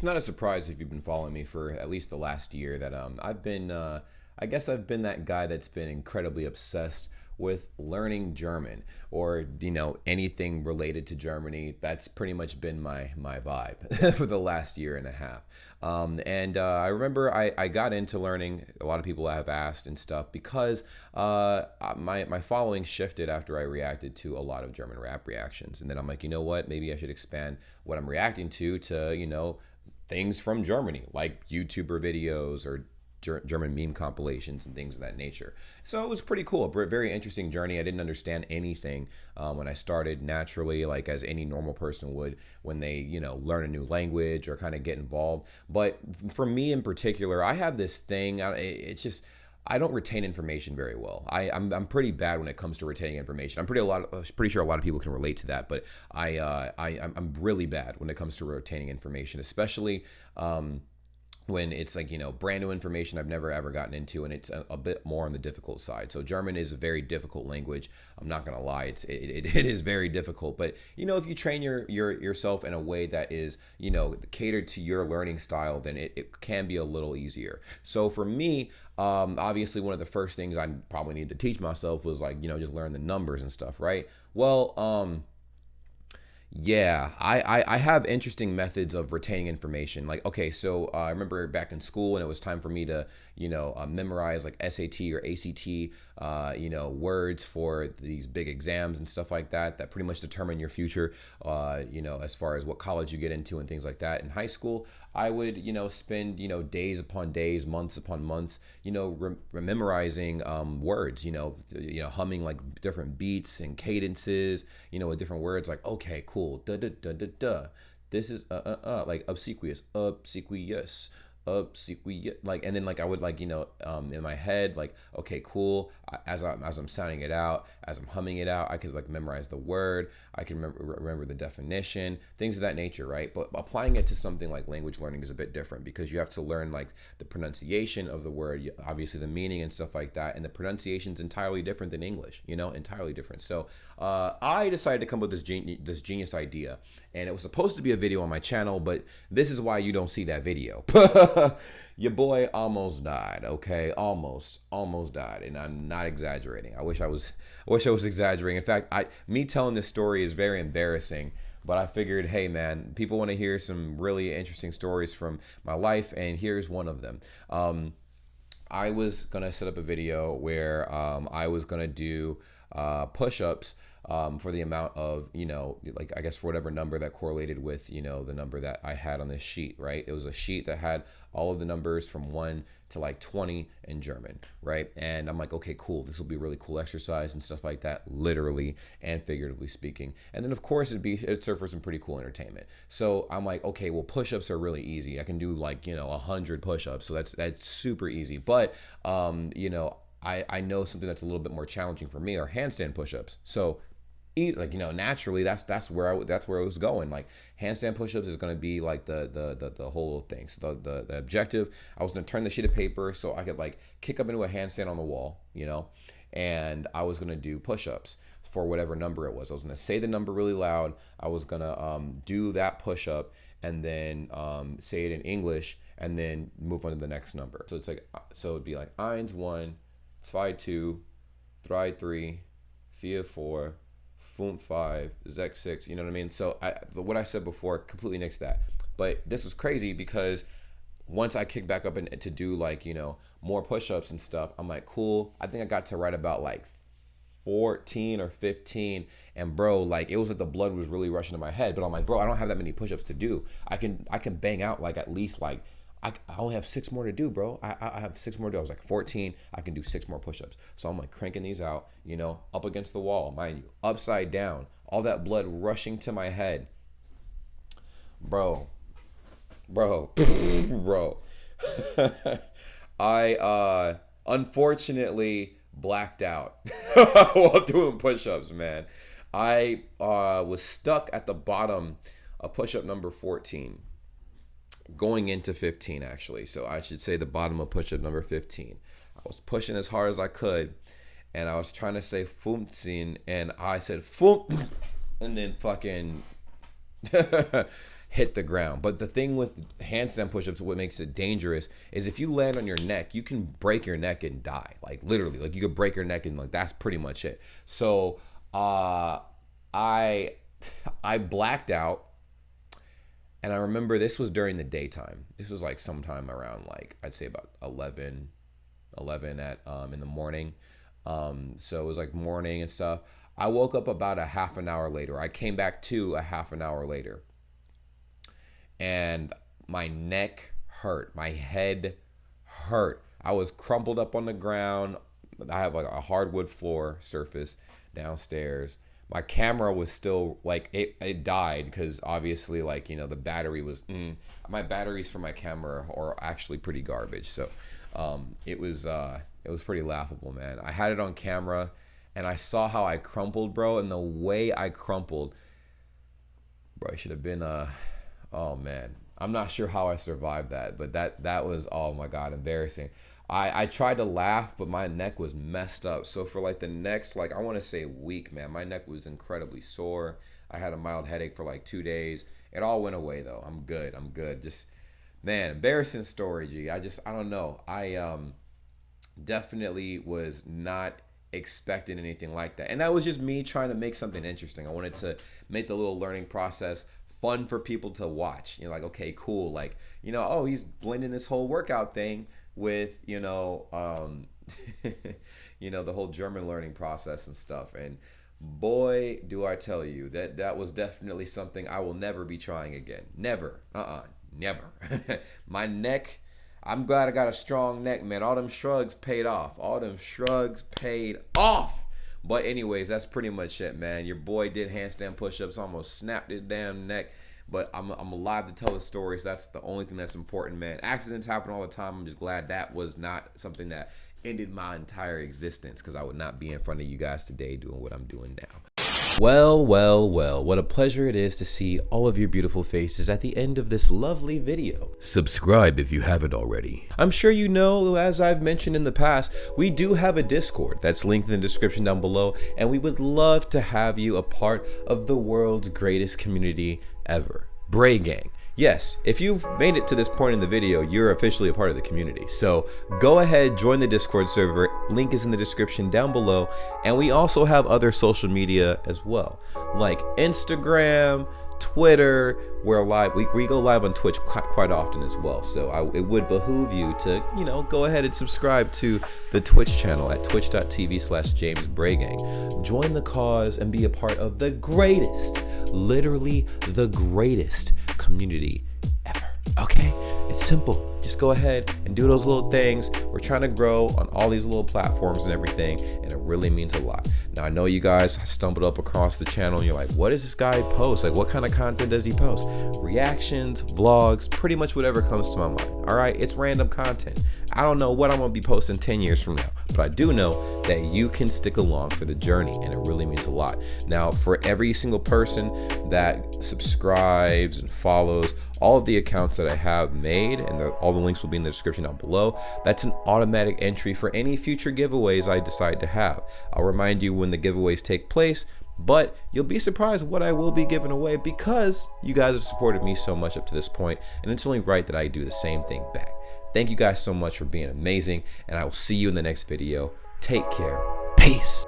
not a surprise if you've been following me for at least the last year that I've been I guess I've been that guy that's been incredibly obsessed with learning German, or anything related to Germany. That's pretty much been my vibe for the last year and a half. And I remember I got into learning. A lot of people have asked and stuff because my following shifted after I reacted to a lot of German rap reactions, and then I'm like, you know what? Maybe I should expand what I'm reacting to things from Germany, like YouTuber videos or German meme compilations and things of that nature. So it was pretty cool, a very interesting journey. I didn't understand anything when I started, naturally, like as any normal person would when they, learn a new language or kind of get involved. But for me in particular, I have this thing. It's just I don't retain information very well. I'm pretty bad when it comes to retaining information. I'm pretty sure a lot of people can relate to that, but I'm really bad when it comes to retaining information, especially when it's like, brand new information I've never ever gotten into, and it's a bit more on the difficult side. So German is a very difficult language. I'm not gonna lie, it is very difficult. But if you train yourself in a way that is catered to your learning style, then it can be a little easier. So for me, obviously one of the first things I probably needed to teach myself was like just learn the numbers and stuff, right? Well, yeah, I have interesting methods of retaining information. Like, okay, so I remember back in school, and it was time for me to, memorize like SAT or ACT, words for these big exams and stuff like that, that pretty much determine your future, as far as what college you get into and things like that. In high school, I would, spend, days upon days, months upon months, memorizing words, humming like different beats and cadences, with different words like, okay, cool, da da da da da. This is like obsequious, obsequious, like, and then like I would like in my head, like, okay, cool, as I'm sounding it out, as I'm humming it out, I could like memorize the word, I can remember the definition, things of that nature, right? But applying it to something like language learning is a bit different, because you have to learn like the pronunciation of the word, obviously the meaning and stuff like that, and the pronunciation is entirely different than English, entirely different. So I decided to come up with this genius idea, and it was supposed to be a video on my channel, but this is why you don't see that video. Your boy almost died, okay? Almost died, and I'm not exaggerating. I wish I was exaggerating. In fact, me telling this story is very embarrassing, but I figured, hey man, people want to hear some really interesting stories from my life, and here's one of them. I was gonna set up a video where I was gonna do push-ups for the amount of, like, I guess for whatever number that correlated with, the number that I had on this sheet, right? It was a sheet that had all of the numbers from 1 to like 20 in German, right? And I'm like, okay, cool. This will be a really cool exercise and stuff like that, literally and figuratively speaking. And then of course it'd serve for some pretty cool entertainment. So I'm like, okay, well, push-ups are really easy. I can do like, 100 push-ups. So that's super easy. But, I know something that's a little bit more challenging for me are handstand push-ups. So like, naturally that's where I was going. Like, handstand push-ups is going to be like the whole thing. So the objective, I was going to turn the sheet of paper so I could like kick up into a handstand on the wall, and I was going to do push-ups for whatever number it was. I was going to say the number really loud. I was going to do that push-up, and then say it in English, and then move on to the next number. So it's like, so it'd be like 1, 2, 2, 3, 4, 4, 5, 6, you know what I mean? So what I said before completely nixed that. But this was crazy because once I kicked back up and to do like, more push-ups and stuff, I'm like, cool. I think I got to right about like 14 or 15, and bro, like, it was like the blood was really rushing to my head. But I'm like, bro, I don't have that many push-ups to do. I can bang out like at least like, I only have 6 more to do, bro. I have 6 more to do. I was like 14. I can do 6 more push-ups. So I'm like cranking these out, up against the wall, mind you, upside down, all that blood rushing to my head. Bro. I unfortunately blacked out while doing push-ups, man. I was stuck at the bottom of push-up number 14. Going into 15, actually. So I should say the bottom of push-up number 15. I was pushing as hard as I could, and I was trying to say 15, and I said 15, and then fucking hit the ground. But the thing with handstand push-ups, what makes it dangerous is if you land on your neck, you can break your neck and die. Like literally, like you could break your neck and like that's pretty much it. So I blacked out, and I remember this was during the daytime. This was like sometime around like I'd say about 11 at in the morning. So it was like morning and stuff. I woke up about a half an hour later. I came back to a half an hour later, and my neck hurt. My head hurt. I was crumpled up on the ground. I have like a hardwood floor surface downstairs. My camera was still like it died because obviously like, you know, the battery was my batteries for my camera are actually pretty garbage. So it was pretty laughable, man. I had it on camera and I saw how I crumpled, bro, and the way I crumpled, bro, I should have been oh man, I'm not sure how I survived that, but that was, oh my God, embarrassing. I tried to laugh, but my neck was messed up. So for like the next, like I want to say week, man, my neck was incredibly sore. I had a mild headache for like 2 days. It all went away though. I'm good. Just, man, embarrassing story, G. I don't know. I definitely was not expecting anything like that. And that was just me trying to make something interesting. I wanted to make the little learning process fun for people to watch. You know, like, okay, cool. Like, you know, oh, he's blending this whole workout thing with, you know, you know, the whole German learning process and stuff. And boy, do I tell you that was definitely something I will never be trying again. Never. Never. My neck, I'm glad I got a strong neck, man. All them shrugs paid off. But anyways, that's pretty much it, man. Your boy did handstand push-ups, almost snapped his damn neck. But I'm alive to tell the stories. That's the only thing that's important, man. Accidents happen all the time. I'm just glad that was not something that ended my entire existence, because I would not be in front of you guys today doing what I'm doing now. Well, what a pleasure it is to see all of your beautiful faces at the end of this lovely video. Subscribe if you haven't already. I'm sure you know, as I've mentioned in the past, we do have a Discord that's linked in the description down below, and we would love to have you a part of the world's greatest community ever, Bray Gang. Yes, if you've made it to this point in the video, you're officially a part of the community. So go ahead, join the Discord server. Link is in the description down below. And we also have other social media as well, like Instagram, Twitter. We're live. We go live on Twitch quite often as well. So it would behoove you to, you know, go ahead and subscribe to the Twitch channel at twitch.tv/JamesBrayGang. Join the cause and be a part of the greatest, literally the greatest community ever. Okay, it's simple. Just go ahead and do those little things. We're trying to grow on all these little platforms and everything, and it really means a lot. Now, I know you guys stumbled up across the channel and you're like, what does this guy post? Like, what kind of content does he post? Reactions, vlogs, pretty much whatever comes to my mind. All right, it's random content. I don't know what I'm gonna be posting 10 years from now, but I do know that you can stick along for the journey, and it really means a lot. Now, for every single person that subscribes and follows all of the accounts that I have made, and all the links will be in the description down below, that's an automatic entry for any future giveaways I decide to have. I'll remind you when the giveaways take place, but you'll be surprised what I will be giving away, because you guys have supported me so much up to this point, and it's only right that I do the same thing back. Thank you guys so much for being amazing, and I will see you in the next video. Take care. Peace.